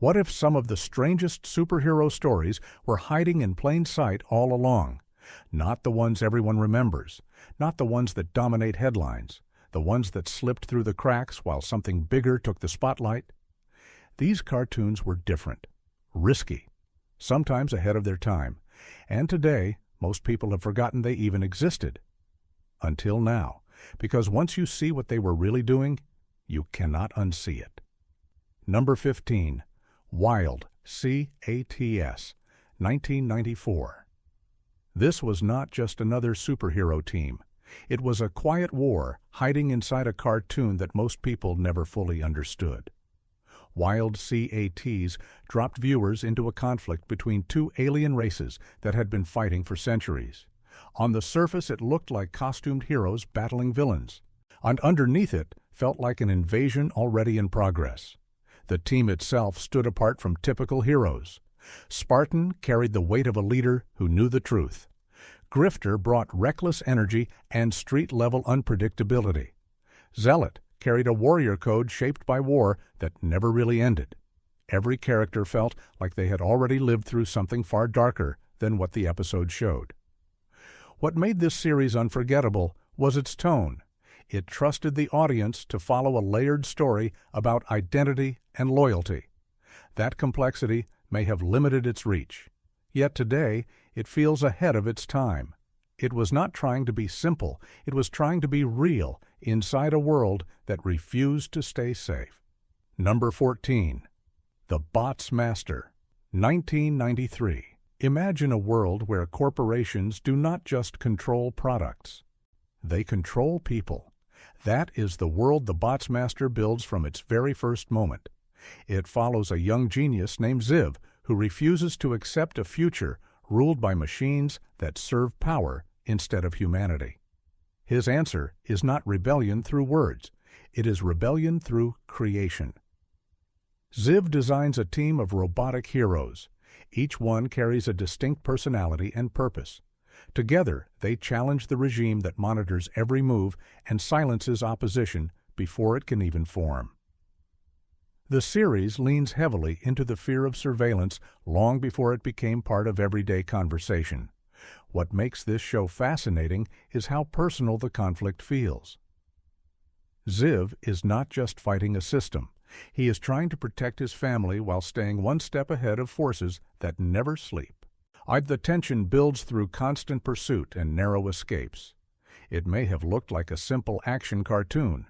What if some of the strangest superhero stories were hiding in plain sight all along? Not the ones everyone remembers, not the ones that dominate headlines, the ones that slipped through the cracks while something bigger took the spotlight. These cartoons were different, risky, sometimes ahead of their time, and today most people have forgotten they even existed. Until now, because once you see what they were really doing, you cannot unsee it. Number 15. WildC.A.T.s, 1994. This was not just another superhero team. It was a quiet war hiding inside a cartoon that most people never fully understood. WildC.A.T.s dropped viewers into a conflict between two alien races that had been fighting for centuries. On the surface, it looked like costumed heroes battling villains, and underneath it felt like an invasion already in progress. The team itself stood apart from typical heroes. Spartan carried the weight of a leader who knew the truth. Grifter brought reckless energy and street-level unpredictability. Zealot carried a warrior code shaped by war that never really ended. Every character felt like they had already lived through something far darker than what the episode showed. What made this series unforgettable was its tone. It trusted the audience to follow a layered story about identity and loyalty. That complexity may have limited its reach. Yet today, it feels ahead of its time. It was not trying to be simple. It was trying to be real inside a world that refused to stay safe. Number 14. The Bot's Master, 1993. Imagine a world where corporations do not just control products. They control people. That is the world the Bot's Master builds from its very first moment. It follows a young genius named Ziv who refuses to accept a future ruled by machines that serve power instead of humanity. His answer is not rebellion through words. It is rebellion through creation. Ziv designs a team of robotic heroes. Each one carries a distinct personality and purpose. Together, they challenge the regime that monitors every move and silences opposition before it can even form. The series leans heavily into the fear of surveillance long before it became part of everyday conversation. What makes this show fascinating is how personal the conflict feels. Ziv is not just fighting a system. He is trying to protect his family while staying one step ahead of forces that never sleep. The tension builds through constant pursuit and narrow escapes. It may have looked like a simple action cartoon.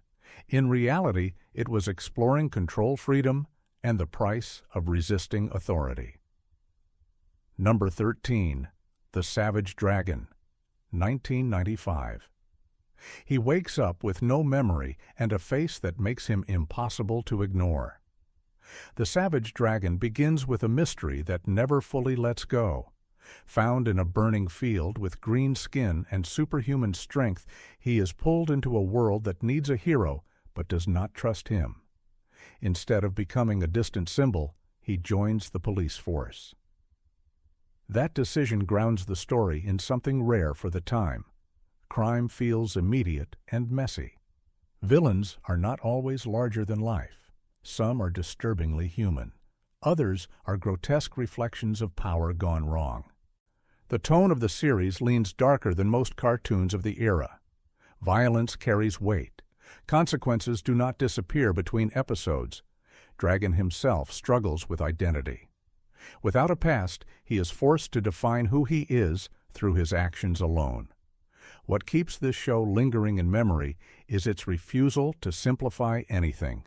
In reality, it was exploring control freedom and the price of resisting authority. Number 13. The Savage Dragon, 1995. He wakes up with no memory and a face that makes him impossible to ignore. The Savage Dragon begins with a mystery that never fully lets go. Found in a burning field with green skin and superhuman strength, he is pulled into a world that needs a hero but does not trust him. Instead of becoming a distant symbol, he joins the police force. That decision grounds the story in something rare for the time. Crime feels immediate and messy. Villains are not always larger than life. Some are disturbingly human. Others are grotesque reflections of power gone wrong. The tone of the series leans darker than most cartoons of the era. Violence carries weight. Consequences do not disappear between episodes. Dragon himself struggles with identity. Without a past, he is forced to define who he is through his actions alone. What keeps this show lingering in memory is its refusal to simplify anything.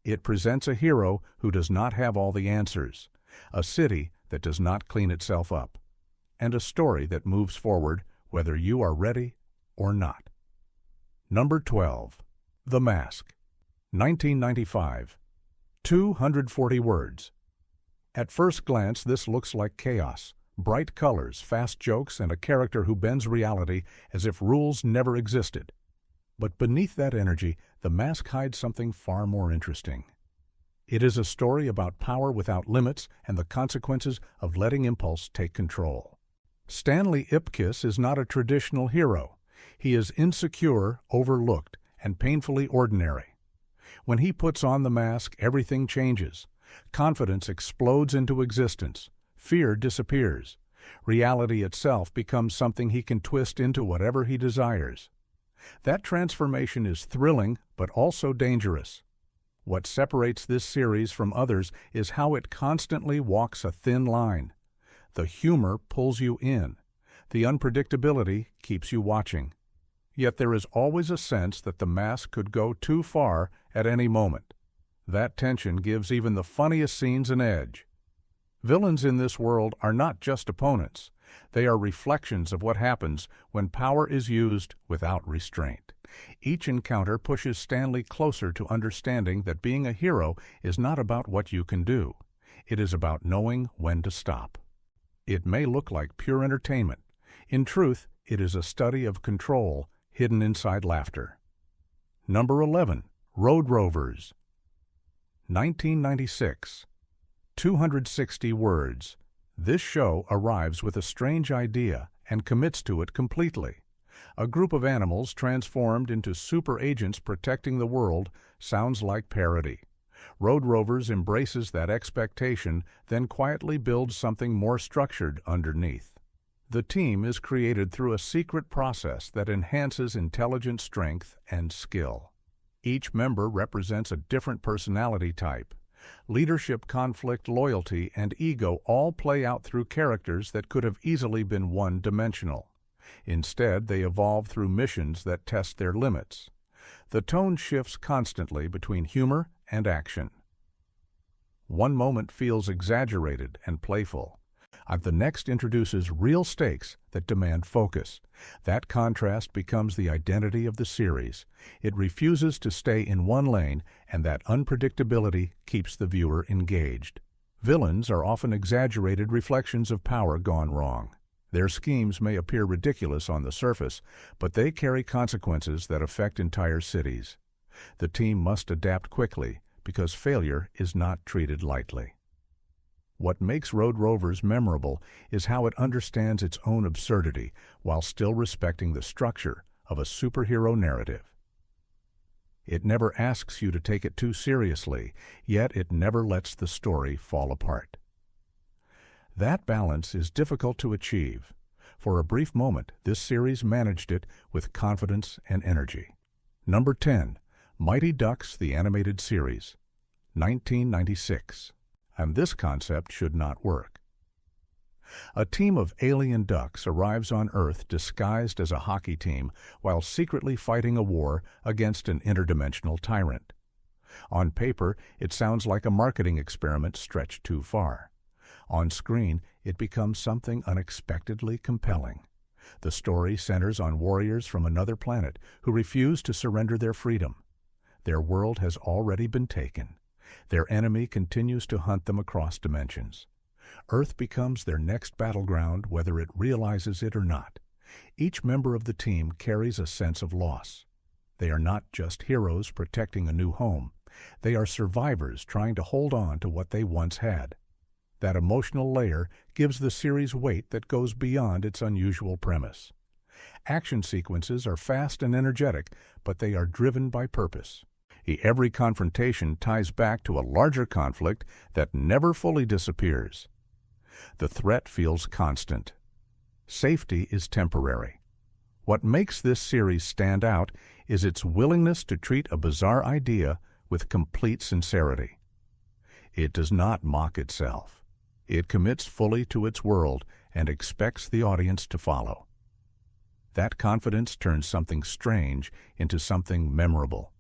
It presents a hero who does not have all the answers, a city that does not clean itself up, and a story that moves forward whether you are ready or not. Number 12. The Mask, 1995. 240 words. At first glance, this looks like chaos. Bright colors, fast jokes, and a character who bends reality as if rules never existed. But beneath that energy, The Mask hides something far more interesting. It is a story about power without limits and the consequences of letting impulse take control. Stanley Ipkiss is not a traditional hero. He is insecure, overlooked, and painfully ordinary. When he puts on the mask, everything changes. Confidence explodes into existence. Fear disappears. Reality itself becomes something he can twist into whatever he desires. That transformation is thrilling, but also dangerous. What separates this series from others is how it constantly walks a thin line. The humor pulls you in. The unpredictability keeps you watching. Yet there is always a sense that the mask could go too far at any moment. That tension gives even the funniest scenes an edge. Villains in this world are not just opponents. They are reflections of what happens when power is used without restraint. Each encounter pushes Stanley closer to understanding that being a hero is not about what you can do. It is about knowing when to stop. It may look like pure entertainment. In truth, it is a study of control hidden inside laughter. Number 11. Rovers. 1996. 260 words. This show arrives with a strange idea and commits to it completely. A group of animals transformed into super agents protecting the world sounds like parody. Rovers embraces that expectation, then quietly builds something more structured underneath. The team is created through a secret process that enhances intelligence, strength, and skill. Each member represents a different personality type. Leadership, conflict, loyalty, and ego all play out through characters that could have easily been one-dimensional. Instead, they evolve through missions that test their limits. The tone shifts constantly between humor and action. One moment feels exaggerated and playful. The next introduces real stakes that demand focus. That contrast becomes the identity of the series. It refuses to stay in one lane, and that unpredictability keeps the viewer engaged. Villains are often exaggerated reflections of power gone wrong. Their schemes may appear ridiculous on the surface, but they carry consequences that affect entire cities. The team must adapt quickly, because failure is not treated lightly. What makes Rovers memorable is how it understands its own absurdity while still respecting the structure of a superhero narrative. It never asks you to take it too seriously, yet it never lets the story fall apart. That balance is difficult to achieve. For a brief moment, this series managed it with confidence and energy. Number 10. Mighty Ducks, the Animated Series. 1996. And this concept should not work. A team of alien ducks arrives on Earth disguised as a hockey team while secretly fighting a war against an interdimensional tyrant. On paper, it sounds like a marketing experiment stretched too far. On screen, it becomes something unexpectedly compelling. The story centers on warriors from another planet who refuse to surrender their freedom. Their world has already been taken. Their enemy continues to hunt them across dimensions. Earth becomes their next battleground, whether it realizes it or not. Each member of the team carries a sense of loss. They are not just heroes protecting a new home. They are survivors trying to hold on to what they once had. That emotional layer gives the series weight that goes beyond its unusual premise. Action sequences are fast and energetic, but they are driven by purpose. Every confrontation ties back to a larger conflict that never fully disappears. The threat feels constant. Safety is temporary. What makes this series stand out is its willingness to treat a bizarre idea with complete sincerity. It does not mock itself. It commits fully to its world and expects the audience to follow. That confidence turns something strange into something memorable.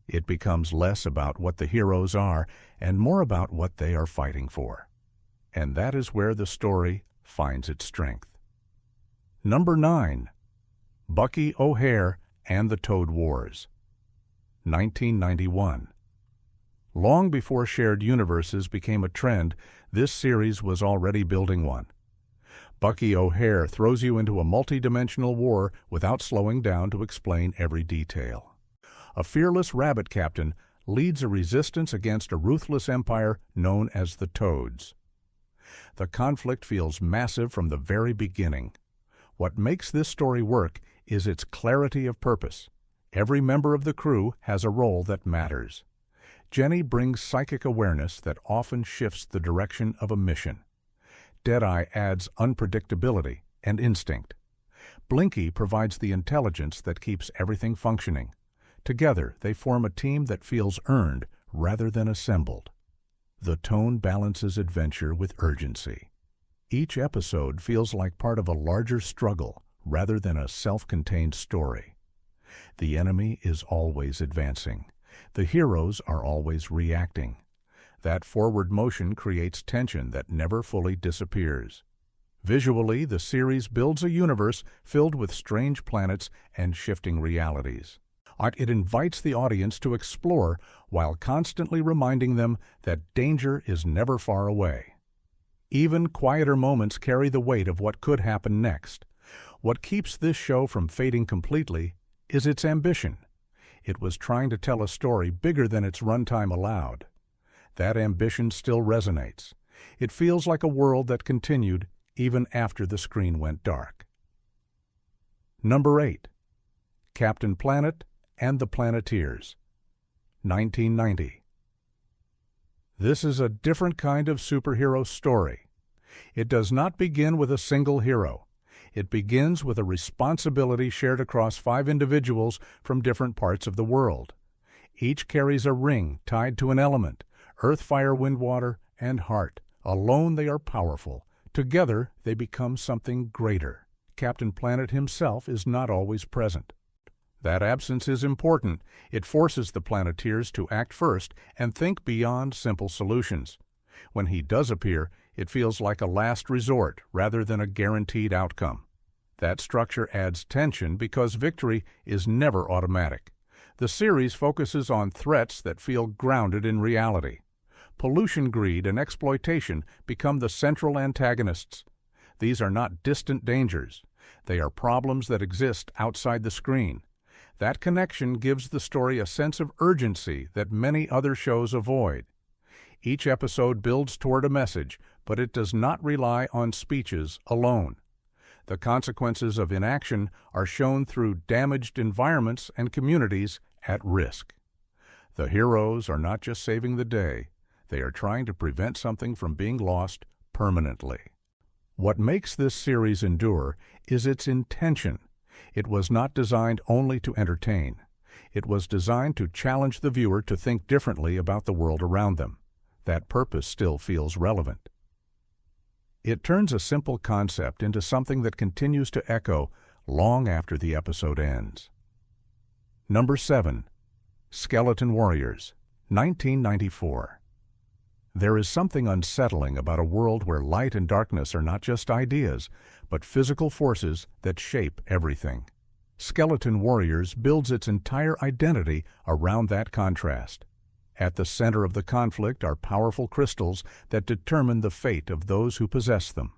It becomes less about what the heroes are and more about what they are fighting for. And that is where the story finds its strength. Number 9. Bucky O'Hare and the Toad Wars. 1991. Long before shared universes became a trend, this series was already building one. Bucky O'Hare throws you into a multi-dimensional war without slowing down to explain every detail. A fearless rabbit captain leads a resistance against a ruthless empire known as the Toads. The conflict feels massive from the very beginning. What makes this story work is its clarity of purpose. Every member of the crew has a role that matters. Jenny brings psychic awareness that often shifts the direction of a mission. Deadeye adds unpredictability and instinct. Blinky provides the intelligence that keeps everything functioning. Together, they form a team that feels earned rather than assembled. The tone balances adventure with urgency. Each episode feels like part of a larger struggle rather than a self-contained story. The enemy is always advancing. The heroes are always reacting. That forward motion creates tension that never fully disappears. Visually, the series builds a universe filled with strange planets and shifting realities. It invites the audience to explore while constantly reminding them that danger is never far away. Even quieter moments carry the weight of what could happen next. What keeps this show from fading completely is its ambition. It was trying to tell a story bigger than its runtime allowed. That ambition still resonates. It feels like a world that continued even after the screen went dark. Number 8. Captain Planet and the Planeteers, 1990. This is a different kind of superhero story. It does not begin with a single hero. It begins with a responsibility shared across 5 individuals from different parts of the world. Each carries a ring tied to an element: earth, fire, wind, water, and heart. Alone they are powerful. Together they become something greater. Captain Planet himself is not always present. That absence is important. It forces the Planeteers to act first and think beyond simple solutions. When he does appear, it feels like a last resort rather than a guaranteed outcome. That structure adds tension because victory is never automatic. The series focuses on threats that feel grounded in reality. Pollution, greed, and exploitation become the central antagonists. These are not distant dangers. They are problems that exist outside the screen. That connection gives the story a sense of urgency that many other shows avoid. Each episode builds toward a message, but it does not rely on speeches alone. The consequences of inaction are shown through damaged environments and communities at risk. The heroes are not just saving the day, they are trying to prevent something from being lost permanently. What makes this series endure is its intention. It was not designed only to entertain. It was designed to challenge the viewer to think differently about the world around them. That purpose still feels relevant. It turns a simple concept into something that continues to echo long after the episode ends. Number 7. Skeleton Warriors, 1994. There is something unsettling about a world where light and darkness are not just ideas, but physical forces that shape everything. Skeleton Warriors builds its entire identity around that contrast. At the center of the conflict are powerful crystals that determine the fate of those who possess them.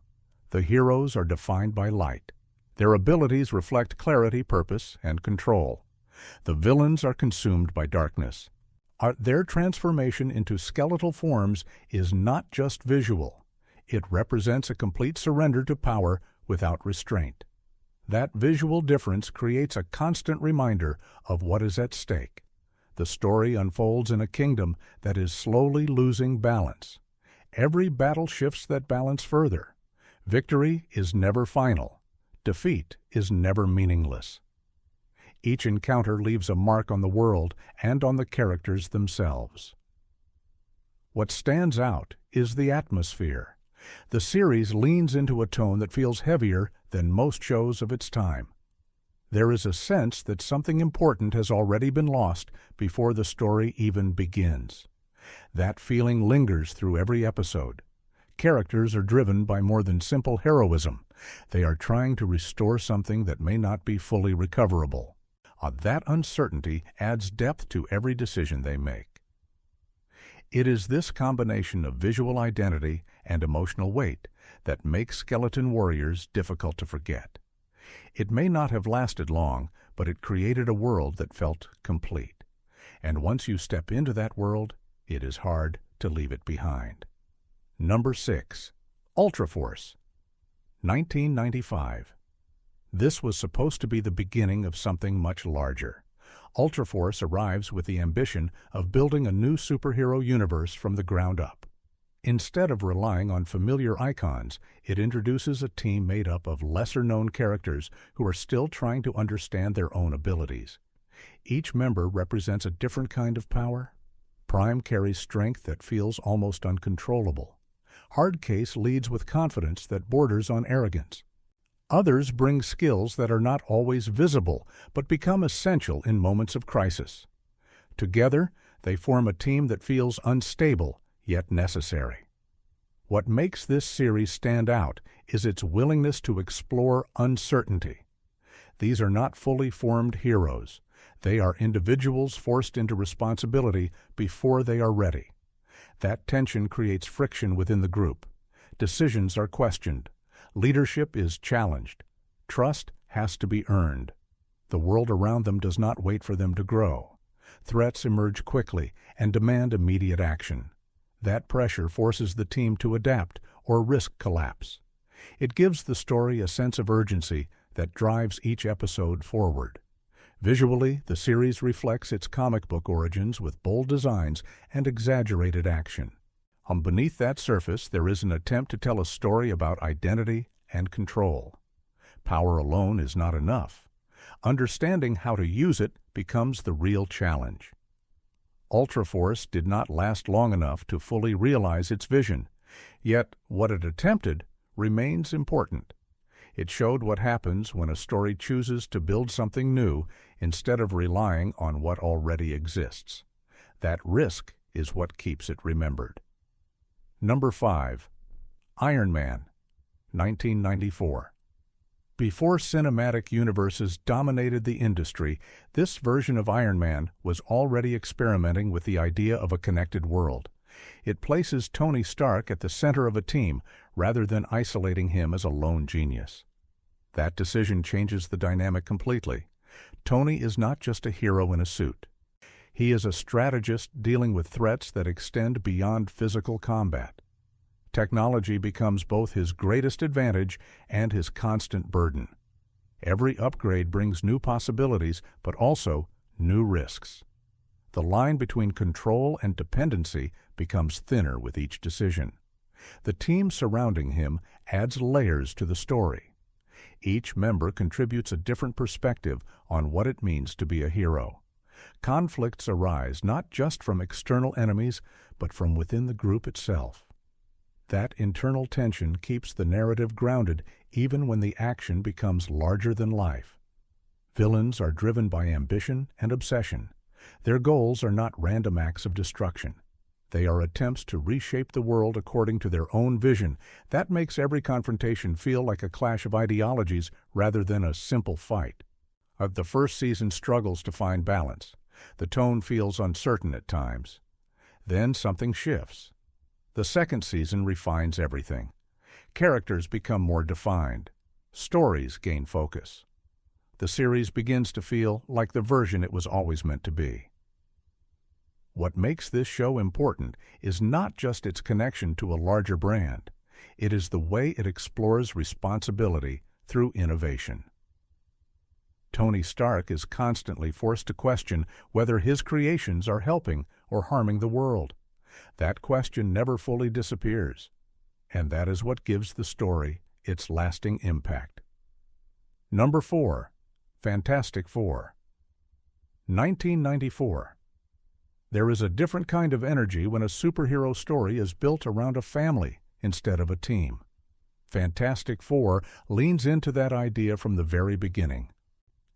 The heroes are defined by light. Their abilities reflect clarity, purpose, and control. The villains are consumed by darkness. Their transformation into skeletal forms is not just visual. It represents a complete surrender to power without restraint. That visual difference creates a constant reminder of what is at stake. The story unfolds in a kingdom that is slowly losing balance. Every battle shifts that balance further. Victory is never final. Defeat is never meaningless. Each encounter leaves a mark on the world and on the characters themselves. What stands out is the atmosphere. The series leans into a tone that feels heavier than most shows of its time. There is a sense that something important has already been lost before the story even begins. That feeling lingers through every episode. Characters are driven by more than simple heroism. They are trying to restore something that may not be fully recoverable. That uncertainty adds depth to every decision they make. It is this combination of visual identity and emotional weight that makes Skeleton Warriors difficult to forget. It may not have lasted long, but it created a world that felt complete. And once you step into that world, it is hard to leave it behind. Number 6. Ultraforce, 1995. This was supposed to be the beginning of something much larger. Ultraforce arrives with the ambition of building a new superhero universe from the ground up. Instead of relying on familiar icons, it introduces a team made up of lesser-known characters who are still trying to understand their own abilities. Each member represents a different kind of power. Prime carries strength that feels almost uncontrollable. Hardcase leads with confidence that borders on arrogance. Others bring skills that are not always visible, but become essential in moments of crisis. Together, they form a team that feels unstable, yet necessary. What makes this series stand out is its willingness to explore uncertainty. These are not fully formed heroes. They are individuals forced into responsibility before they are ready. That tension creates friction within the group. Decisions are questioned. Leadership is challenged. Trust has to be earned. The world around them does not wait for them to grow. Threats emerge quickly and demand immediate action. That pressure forces the team to adapt or risk collapse. It gives the story a sense of urgency that drives each episode forward. Visually, the series reflects its comic book origins with bold designs and exaggerated action. Beneath that surface, there is an attempt to tell a story about identity and control. Power alone is not enough. Understanding how to use it becomes the real challenge. Ultraforce did not last long enough to fully realize its vision, yet what it attempted remains important. It showed what happens when a story chooses to build something new instead of relying on what already exists. That risk is what keeps it remembered. Number 5. Iron Man, 1994. Before cinematic universes dominated the industry, this version of Iron Man was already experimenting with the idea of a connected world. It places Tony Stark at the center of a team rather than isolating him as a lone genius. That decision changes the dynamic completely. Tony is not just a hero in a suit. He is a strategist dealing with threats that extend beyond physical combat. Technology becomes both his greatest advantage and his constant burden. Every upgrade brings new possibilities, but also new risks. The line between control and dependency becomes thinner with each decision. The team surrounding him adds layers to the story. Each member contributes a different perspective on what it means to be a hero. Conflicts arise not just from external enemies, but from within the group itself. That internal tension keeps the narrative grounded even when the action becomes larger than life. Villains are driven by ambition and obsession. Their goals are not random acts of destruction. They are attempts to reshape the world according to their own vision. That makes every confrontation feel like a clash of ideologies rather than a simple fight. The first season struggles to find balance. The tone feels uncertain at times. Then something shifts. The second season refines everything. Characters become more defined. Stories gain focus. The series begins to feel like the version it was always meant to be. What makes this show important is not just its connection to a larger brand. It is the way it explores responsibility through innovation. Tony Stark is constantly forced to question whether his creations are helping or harming the world. That question never fully disappears, and that is what gives the story its lasting impact. Number 4. Fantastic Four, 1994. There is a different kind of energy when a superhero story is built around a family instead of a team. Fantastic Four leans into that idea from the very beginning.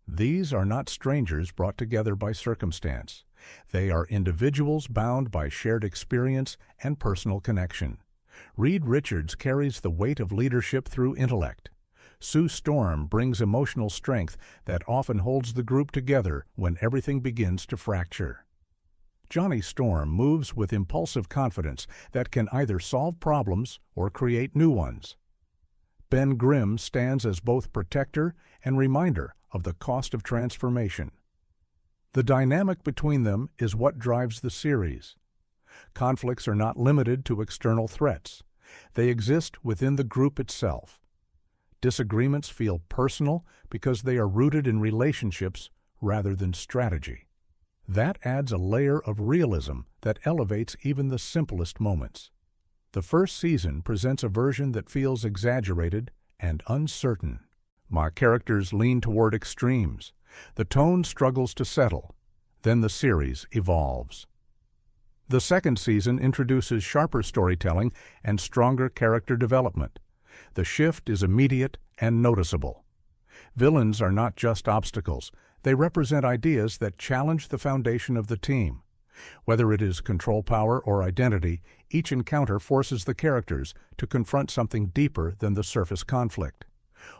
These are not strangers brought together by circumstance. They are individuals bound by shared experience and personal connection. Reed Richards carries the weight of leadership through intellect. Sue Storm brings emotional strength that often holds the group together when everything begins to fracture. Johnny Storm moves with impulsive confidence that can either solve problems or create new ones. Ben Grimm stands as both protector and reminder of the cost of transformation. The dynamic between them is what drives the series. Conflicts are not limited to external threats. They exist within the group itself. Disagreements feel personal because they are rooted in relationships rather than strategy. That adds a layer of realism that elevates even the simplest moments. The first season presents a version that feels exaggerated and uncertain. My characters lean toward extremes. The tone struggles to settle. Then the series evolves. The second season introduces sharper storytelling and stronger character development. The shift is immediate and noticeable. Villains are not just obstacles. They represent ideas that challenge the foundation of the team. Whether it is control power or identity, each encounter forces the characters to confront something deeper than the surface conflict.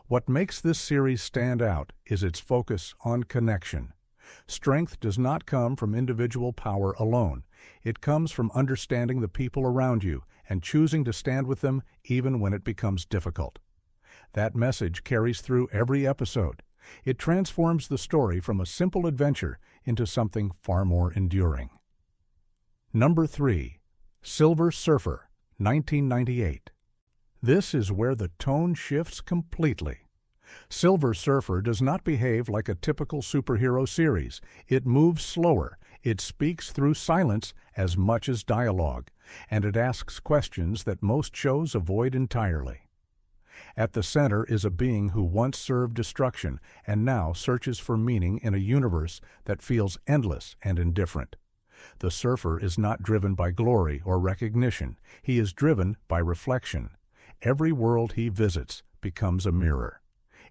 What makes this series stand out is its focus on connection. Strength does not come from individual power alone. It comes from understanding the people around you and choosing to stand with them even when it becomes difficult. That message carries through every episode. It transforms the story from a simple adventure into something far more enduring. Number 3. Silver Surfer, 1998. This is where the tone shifts completely. Silver Surfer does not behave like a typical superhero series. It moves slower, it speaks through silence as much as dialogue, and it asks questions that most shows avoid entirely. At the center is a being who once served destruction and now searches for meaning in a universe that feels endless and indifferent. The surfer is not driven by glory or recognition. He is driven by reflection. Every world he visits becomes a mirror.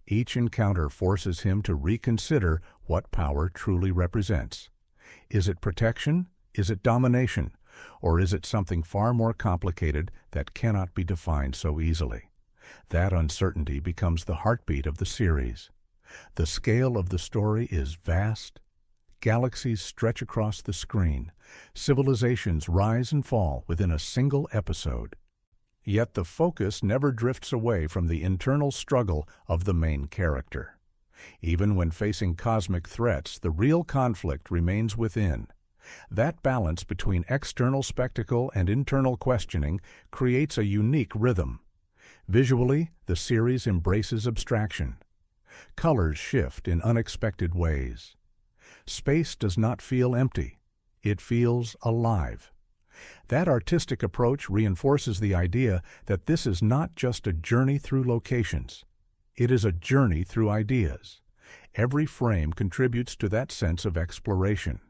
Each encounter forces him to reconsider what power truly represents. Is it protection? Is it domination? Or is it something far more complicated that cannot be defined so easily? That uncertainty becomes the heartbeat of the series. The scale of the story is vast. Galaxies stretch across the screen. Civilizations rise and fall within a single episode. Yet the focus never drifts away from the internal struggle of the main character. Even when facing cosmic threats, the real conflict remains within. That balance between external spectacle and internal questioning creates a unique rhythm. Visually, the series embraces abstraction. Colors shift in unexpected ways. Space does not feel empty. It feels alive. That artistic approach reinforces the idea that this is not just a journey through locations. It is a journey through ideas. Every frame contributes to that sense of exploration.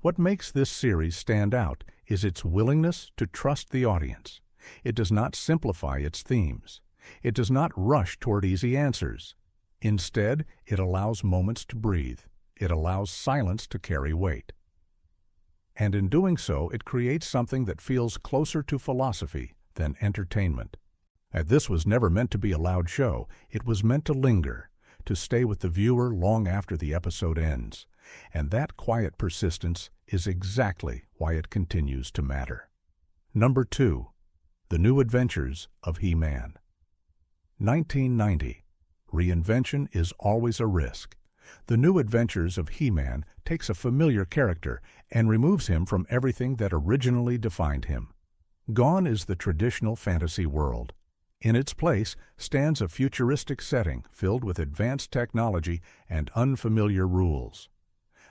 What makes this series stand out is its willingness to trust the audience. It does not simplify its themes. It does not rush toward easy answers. Instead, it allows moments to breathe. It allows silence to carry weight. And in doing so, it creates something that feels closer to philosophy than entertainment. And this was never meant to be a loud show. It was meant to linger, to stay with the viewer long after the episode ends. And that quiet persistence is exactly why it continues to matter. Number 2. The New Adventures of He-Man. 1990. Reinvention is always a risk. The New Adventures of He-Man takes a familiar character and removes him from everything that originally defined him. Gone is the traditional fantasy world. In its place stands a futuristic setting filled with advanced technology and unfamiliar rules.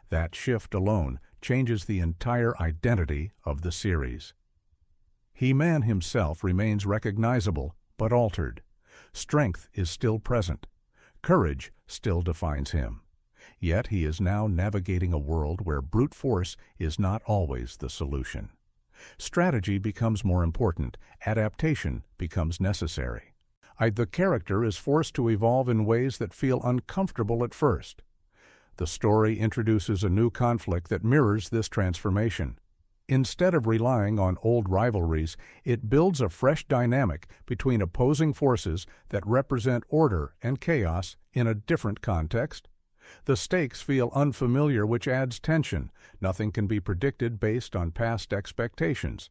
That shift alone changes the entire identity of the series. He-Man himself remains recognizable but altered. Strength is still present. Courage still defines him. Yet he is now navigating a world where brute force is not always the solution. Strategy becomes more important. Adaptation becomes necessary. The character is forced to evolve in ways that feel uncomfortable at first. The story introduces a new conflict that mirrors this transformation. Instead of relying on old rivalries, it builds a fresh dynamic between opposing forces that represent order and chaos in a different context. The stakes feel unfamiliar, which adds tension. Nothing can be predicted based on past expectations.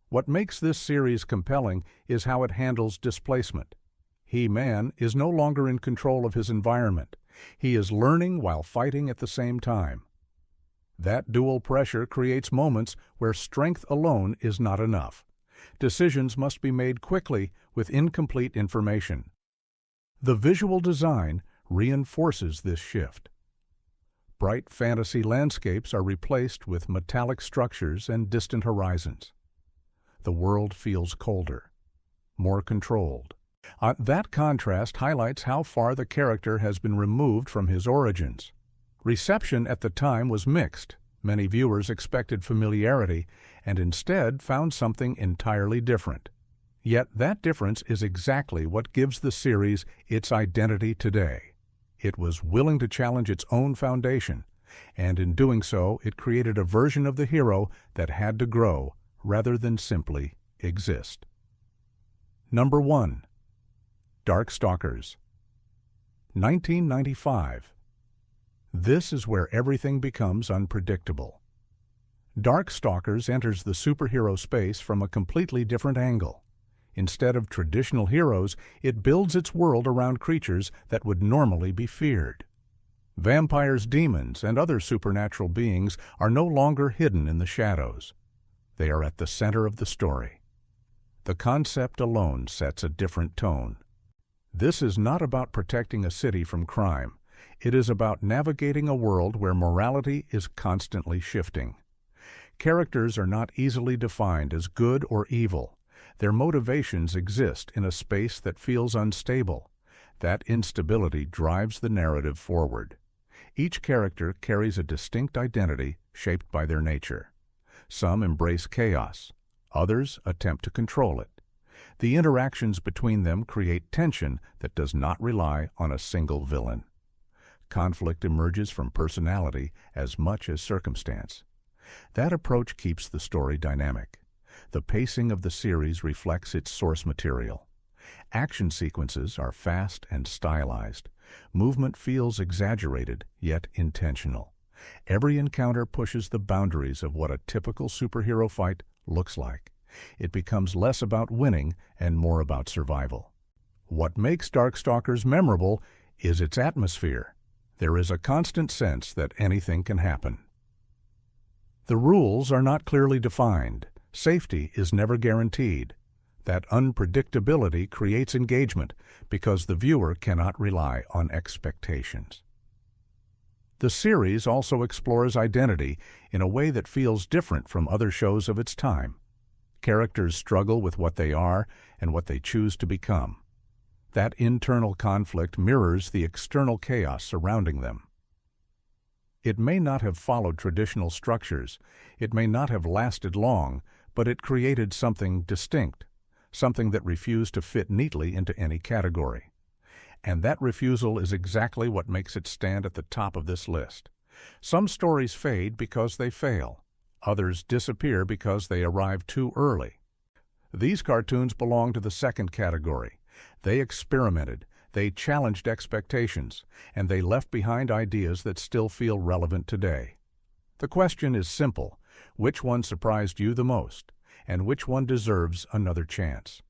What makes this series compelling is how it handles displacement. He-Man is no longer in control of his environment. He is learning while fighting at the same time. That dual pressure creates moments where strength alone is not enough. Decisions must be made quickly with incomplete information. The visual design reinforces this shift. Bright fantasy landscapes are replaced with metallic structures and distant horizons. The world feels colder, more controlled. That contrast highlights how far the character has been removed from his origins. Reception at the time was mixed. Many viewers expected familiarity and instead found something entirely different. Yet that difference is exactly what gives the series its identity today. It was willing to challenge its own foundation, and in doing so, it created a version of the hero that had to grow rather than simply exist. Number 1. Darkstalkers. 1995. This is where everything becomes unpredictable. Darkstalkers enters the superhero space from a completely different angle. Instead of traditional heroes, it builds its world around creatures that would normally be feared. Vampires, demons, and other supernatural beings are no longer hidden in the shadows. They are at the center of the story. The concept alone sets a different tone. This is not about protecting a city from crime. It is about navigating a world where morality is constantly shifting. Characters are not easily defined as good or evil. Their motivations exist in a space that feels unstable. That instability drives the narrative forward. Each character carries a distinct identity shaped by their nature. Some embrace chaos. Others attempt to control it. The interactions between them create tension that does not rely on a single villain. Conflict emerges from personality as much as circumstance. That approach keeps the story dynamic. The pacing of the series reflects its source material. Action sequences are fast and stylized. Movement feels exaggerated, yet intentional. Every encounter pushes the boundaries of what a typical superhero fight looks like. It becomes less about winning and more about survival. What makes Darkstalkers memorable is its atmosphere. There is a constant sense that anything can happen. The rules are not clearly defined. Safety is never guaranteed. That unpredictability creates engagement because the viewer cannot rely on expectations. The series also explores identity in a way that feels different from other shows of its time. Characters struggle with what they are and what they choose to become. That internal conflict mirrors the external chaos surrounding them. It may not have followed traditional structures, it may not have lasted long, but it created something distinct, something that refused to fit neatly into any category. And that refusal is exactly what makes it stand at the top of this list. Some stories fade because they fail. Others disappear because they arrive too early. These cartoons belong to the second category. They experimented, they challenged expectations, and they left behind ideas that still feel relevant today. The question is simple: which one surprised you the most, and which one deserves another chance?